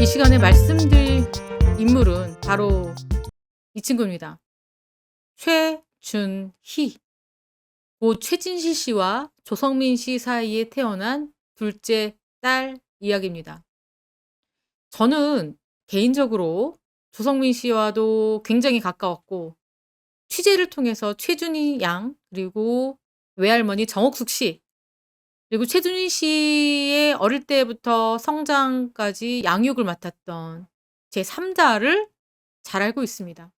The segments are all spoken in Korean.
이 시간에 말씀드릴 인물은 바로 이 친구입니다. 최준희. 고 최진실 씨와 조성민 씨 사이에 태어난 둘째 딸 이야기입니다. 저는 개인적으로 조성민 씨와도 굉장히 가까웠고, 취재를 통해서 최준희 양, 그리고 외할머니 정옥숙 씨, 그리고 최준희 씨의 어릴 때부터 성장까지 양육을 맡았던 제 3자를 잘 알고 있습니다.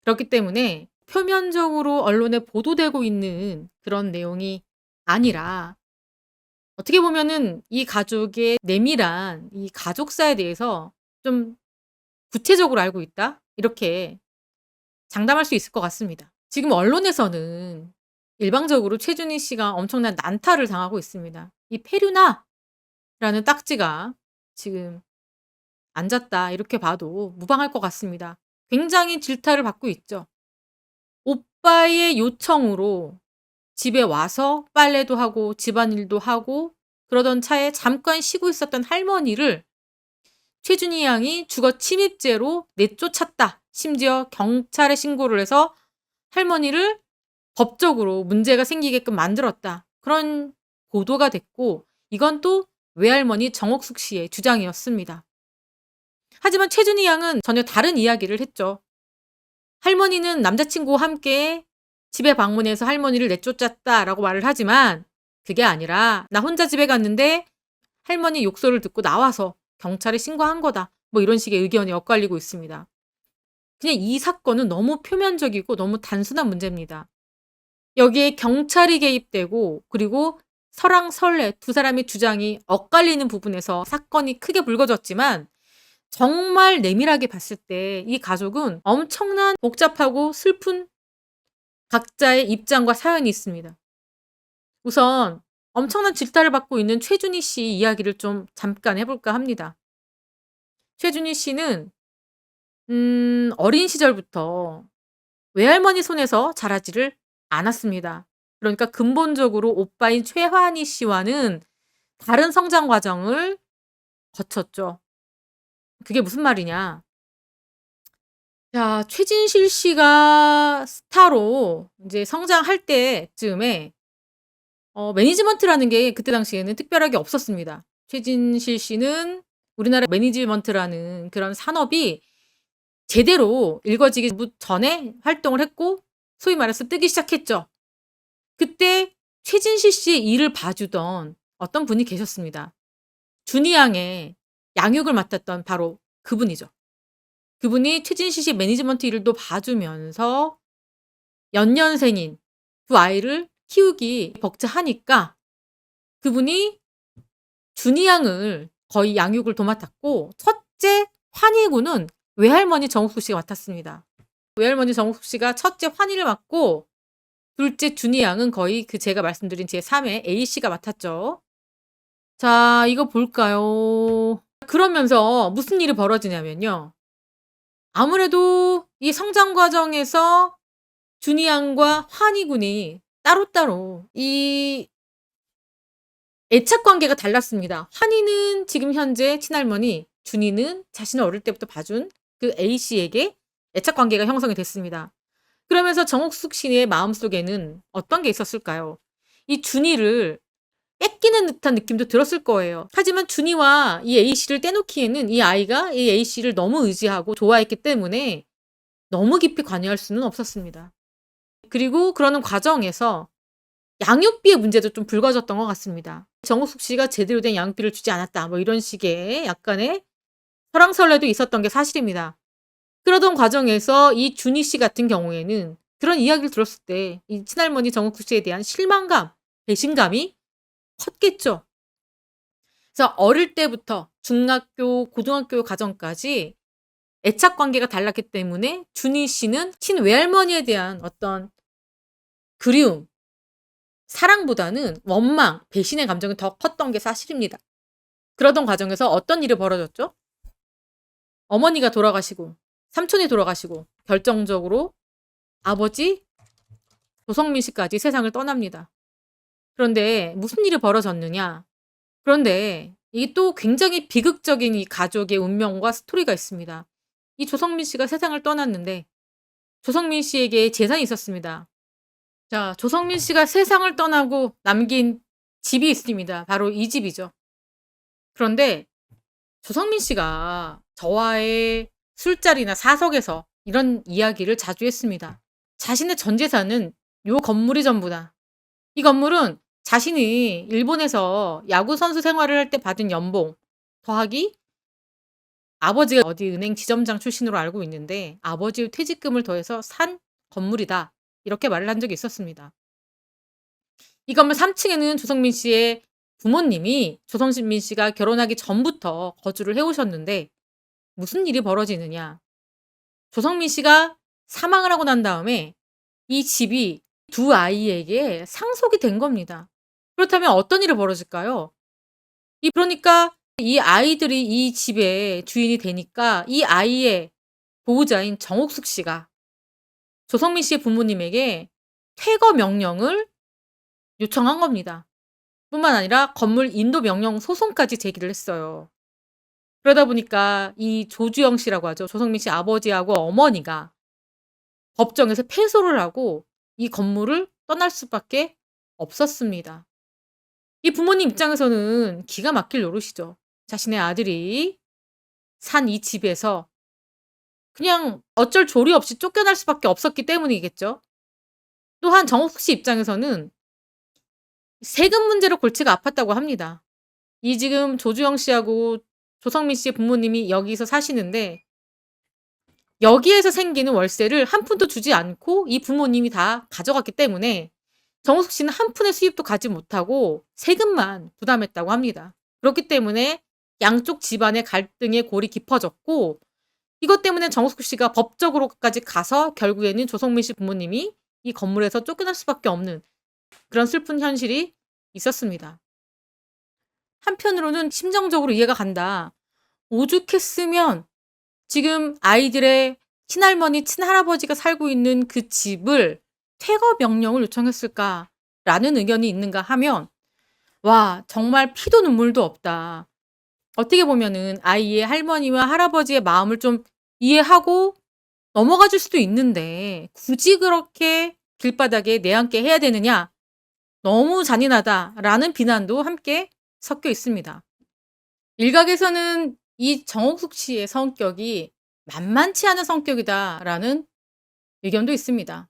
그렇기 때문에 표면적으로 언론에 보도되고 있는 그런 내용이 아니라, 어떻게 보면은 이 가족의 내밀한 이 가족사에 대해서 좀 구체적으로 알고 있다, 이렇게 장담할 수 있을 것 같습니다. 지금 언론에서는 일방적으로 최준희 씨가 엄청난 난타를 당하고 있습니다. 이 페류나라는 딱지가 지금 앉았다, 이렇게 봐도 무방할 것 같습니다. 굉장히 질타를 받고 있죠. 오빠의 요청으로 집에 와서 빨래도 하고 집안일도 하고 그러던 차에 잠깐 쉬고 있었던 할머니를 최준희 양이 주거 침입죄로 내쫓았다. 심지어 경찰에 신고를 해서 할머니를 법적으로 문제가 생기게끔 만들었다. 그런 보도가 됐고, 이건 또 외할머니 정옥숙 씨의 주장이었습니다. 하지만 최준희 양은 전혀 다른 이야기를 했죠. 할머니는 남자친구와 함께 집에 방문해서 할머니를 내쫓았다라고 말을 하지만, 그게 아니라 나 혼자 집에 갔는데 할머니 욕설을 듣고 나와서 경찰에 신고한 거다, 뭐 이런 식의 의견이 엇갈리고 있습니다. 그냥 이 사건은 너무 표면적이고 너무 단순한 문제입니다. 여기에 경찰이 개입되고, 그리고 설랑 설레 두 사람의 주장이 엇갈리는 부분에서 사건이 크게 불거졌지만, 정말 내밀하게 봤을 때 이 가족은 엄청난 복잡하고 슬픈 각자의 입장과 사연이 있습니다. 우선 엄청난 질타를 받고 있는 최준희 씨 이야기를 좀 잠깐 해볼까 합니다. 최준희 씨는 어린 시절부터 외할머니 손에서 자라지를 않았습니다. 그러니까 근본적으로 오빠인 최환희 씨와는 다른 성장 과정을 거쳤죠. 그게 무슨 말이냐? 자, 최진실 씨가 스타로 이제 성장할 때쯤에 매니지먼트라는 게 그때 당시에는 특별하게 없었습니다. 최진실 씨는 우리나라 매니지먼트라는 그런 산업이 제대로 일궈지기 전에 활동을 했고, 소위 말해서 뜨기 시작했죠. 그때 최진실 씨의 일을 봐주던 어떤 분이 계셨습니다. 준희 양의 양육을 맡았던 바로 그분이죠. 그분이 최진실 씨 매니지먼트 일도 봐주면서 연년생인 두 아이를 키우기 벅차하니까 그분이 준희 양을 거의 양육을 도맡았고, 첫째 환희군은 외할머니 정옥숙 씨가 맡았습니다. 외할머니 정옥숙 씨가 첫째 환희를 맡고, 둘째 준희 양은 거의 그 제가 말씀드린 제 3의 A 씨가 맡았죠. 자, 이거 볼까요? 그러면서 무슨 일이 벌어지냐면요. 아무래도 이 성장 과정에서 준희 양과 환희 군이 따로따로 이 애착 관계가 달랐습니다. 환희는 지금 현재 친할머니, 준희는 자신을 어릴 때부터 봐준 그 A 씨에게 애착 관계가 형성이 됐습니다. 그러면서 정옥숙 씨의 마음속에는 어떤 게 있었을까요? 이 준희를 뺏기는 듯한 느낌도 들었을 거예요. 하지만 준희와 이 A 씨를 떼놓기에는 이 아이가 이 A 씨를 너무 의지하고 좋아했기 때문에 너무 깊이 관여할 수는 없었습니다. 그리고 그러는 과정에서 양육비의 문제도 좀 불거졌던 것 같습니다. 정옥숙 씨가 제대로 된 양육비를 주지 않았다, 뭐 이런 식의 약간의 설왕설래도 있었던 게 사실입니다. 그러던 과정에서 이 준희 씨 같은 경우에는 그런 이야기를 들었을 때 이 친할머니 정옥숙 씨에 대한 실망감, 배신감이 컸겠죠. 그래서 어릴 때부터 중학교, 고등학교 과정까지 애착 관계가 달랐기 때문에 준희 씨는 친외할머니에 대한 어떤 그리움, 사랑보다는 원망, 배신의 감정이 더 컸던 게 사실입니다. 그러던 과정에서 어떤 일이 벌어졌죠? 어머니가 돌아가시고 삼촌이 돌아가시고 결정적으로 아버지 조성민 씨까지 세상을 떠납니다. 그런데 무슨 일이 벌어졌느냐? 그런데 이게 또 굉장히 비극적인 이 가족의 운명과 스토리가 있습니다. 이 조성민 씨가 세상을 떠났는데 조성민 씨에게 재산이 있었습니다. 자, 조성민 씨가 세상을 떠나고 남긴 집이 있습니다. 바로 이 집이죠. 그런데 조성민 씨가 저와의 술자리나 사석에서 이런 이야기를 자주 했습니다. 자신의 전 재산은 요 건물이 전부다. 이 건물은 자신이 일본에서 야구 선수 생활을 할 때 받은 연봉 더하기 아버지가 어디 은행 지점장 출신으로 알고 있는데 아버지의 퇴직금을 더해서 산 건물이다. 이렇게 말을 한 적이 있었습니다. 이 건물 3 층에는 조성민 씨의 부모님이 조성민 씨가 결혼하기 전부터 거주를 해 오셨는데 무슨 일이 벌어지느냐. 조성민 씨가 사망을 하고 난 다음에 이 집이 두 아이에게 상속이 된 겁니다. 그렇다면 어떤 일이 벌어질까요? 그러니까 이 아이들이 이 집의 주인이 되니까 이 아이의 보호자인 정옥숙 씨가 조성민 씨의 부모님에게 퇴거 명령을 요청한 겁니다. 뿐만 아니라 건물 인도 명령 소송까지 제기를 했어요. 그러다 보니까 이 조주영 씨라고 하죠. 조성민 씨 아버지하고 어머니가 법정에서 패소를 하고 이 건물을 떠날 수밖에 없었습니다. 이 부모님 입장에서는 기가 막힐 노릇이죠. 자신의 아들이 산 이 집에서 그냥 어쩔 조리 없이 쫓겨날 수밖에 없었기 때문이겠죠. 또한 정옥숙 씨 입장에서는 세금 문제로 골치가 아팠다고 합니다. 이 지금 조주영 씨하고 조성민 씨의 부모님이 여기서 사시는데 여기에서 생기는 월세를 한 푼도 주지 않고 이 부모님이 다 가져갔기 때문에 정우숙 씨는 한 푼의 수입도 가지 못하고 세금만 부담했다고 합니다. 그렇기 때문에 양쪽 집안의 갈등의 골이 깊어졌고 이것 때문에 정우숙 씨가 법적으로까지 가서 결국에는 조성민 씨 부모님이 이 건물에서 쫓겨날 수밖에 없는 그런 슬픈 현실이 있었습니다. 한편으로는 심정적으로 이해가 간다. 오죽했으면 지금 아이들의 친할머니, 친할아버지가 살고 있는 그 집을 퇴거 명령을 요청했을까라는 의견이 있는가 하면 와, 정말 피도 눈물도 없다. 어떻게 보면은 아이의 할머니와 할아버지의 마음을 좀 이해하고 넘어가 줄 수도 있는데 굳이 그렇게 길바닥에 내앉게 해야 되느냐? 너무 잔인하다라는 비난도 함께 섞여 있습니다. 일각에서는 이 정옥숙 씨의 성격이 만만치 않은 성격이다라는 의견도 있습니다.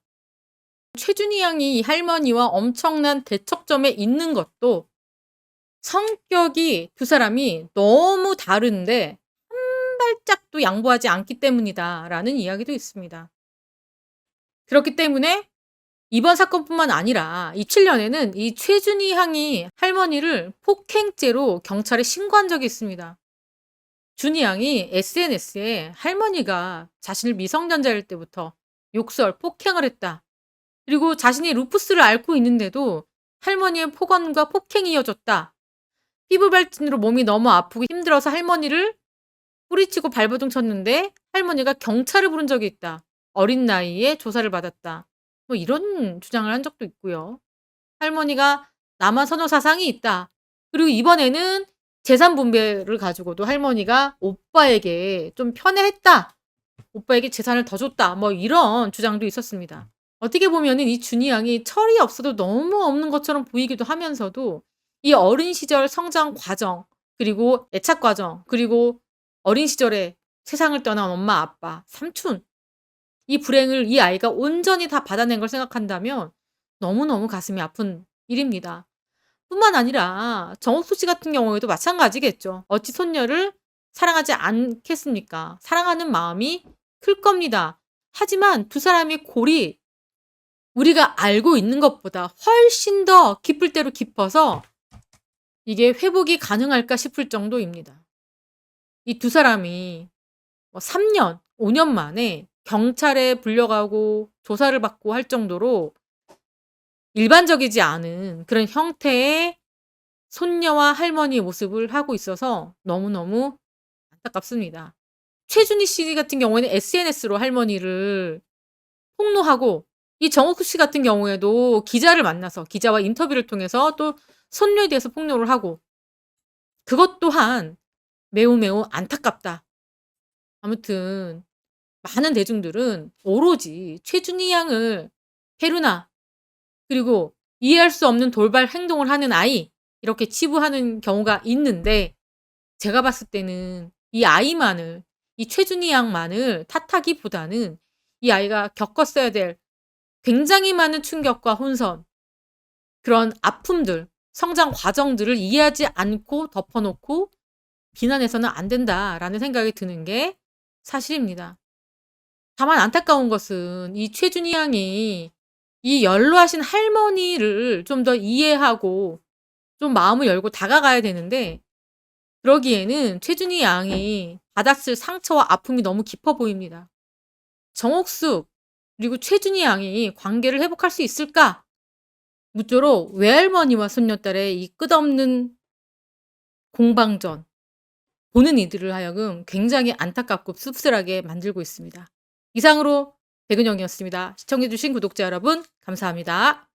최준희 양이 이 할머니와 엄청난 대척점에 있는 것도 성격이 두 사람이 너무 다른데 한 발짝도 양보하지 않기 때문이다라는 이야기도 있습니다. 그렇기 때문에 이번 사건뿐만 아니라 2007년에는 이 최준희 양이 할머니를 폭행죄로 경찰에 신고한 적이 있습니다. 준희 양이 SNS에 할머니가 자신을 미성년자일 때부터 욕설, 폭행을 했다. 그리고 자신이 루푸스를 앓고 있는데도 할머니의 폭언과 폭행이 이어졌다. 피부 발진으로 몸이 너무 아프고 힘들어서 할머니를 뿌리치고 발버둥 쳤는데 할머니가 경찰을 부른 적이 있다. 어린 나이에 조사를 받았다. 뭐 이런 주장을 한 적도 있고요. 할머니가 남한 선호 사상이 있다. 그리고 이번에는 재산 분배를 가지고도 할머니가 오빠에게 좀 편애했다. 오빠에게 재산을 더 줬다. 뭐 이런 주장도 있었습니다. 어떻게 보면은 이 준희 양이 철이 없어도 너무 없는 것처럼 보이기도 하면서도 이 어린 시절 성장 과정, 그리고 애착 과정, 그리고 어린 시절에 세상을 떠난 엄마, 아빠, 삼촌, 이 불행을 이 아이가 온전히 다 받아낸 걸 생각한다면 너무너무 가슴이 아픈 일입니다. 뿐만 아니라 정옥수 씨 같은 경우에도 마찬가지겠죠. 어찌 손녀를 사랑하지 않겠습니까? 사랑하는 마음이 클 겁니다. 하지만 두 사람의 골이 우리가 알고 있는 것보다 훨씬 더 깊을 대로 깊어서 이게 회복이 가능할까 싶을 정도입니다. 이 두 사람이 3년, 5년 만에 경찰에 불려가고 조사를 받고 할 정도로 일반적이지 않은 그런 형태의 손녀와 할머니의 모습을 하고 있어서 너무너무 안타깝습니다. 최준희 씨 같은 경우에는 SNS로 할머니를 폭로하고 이 정옥수 씨 같은 경우에도 기자를 만나서 기자와 인터뷰를 통해서 또 손녀에 대해서 폭로를 하고 그것 또한 매우 매우 안타깝다. 아무튼 많은 대중들은 오로지 최준희 양을 페루나 그리고 이해할 수 없는 돌발 행동을 하는 아이 이렇게 치부하는 경우가 있는데 제가 봤을 때는 이 아이만을 이 최준희 양만을 탓하기보다는 이 아이가 겪었어야 될 굉장히 많은 충격과 혼선 그런 아픔들 성장 과정들을 이해하지 않고 덮어 놓고 비난해서는 안 된다라는 생각이 드는 게 사실입니다. 다만 안타까운 것은 이 최준희 양이 이 연로하신 할머니를 좀 더 이해하고 좀 마음을 열고 다가가야 되는데 그러기에는 최준희 양이 받았을 상처와 아픔이 너무 깊어 보입니다. 정옥숙 그리고 최준희 양이 관계를 회복할 수 있을까? 무쪼록 외할머니와 손녀딸의 이 끝없는 공방전 보는 이들을 하여금 굉장히 안타깝고 씁쓸하게 만들고 있습니다. 이상으로 백은영이었습니다. 시청해 주신 구독자 여러분 감사합니다.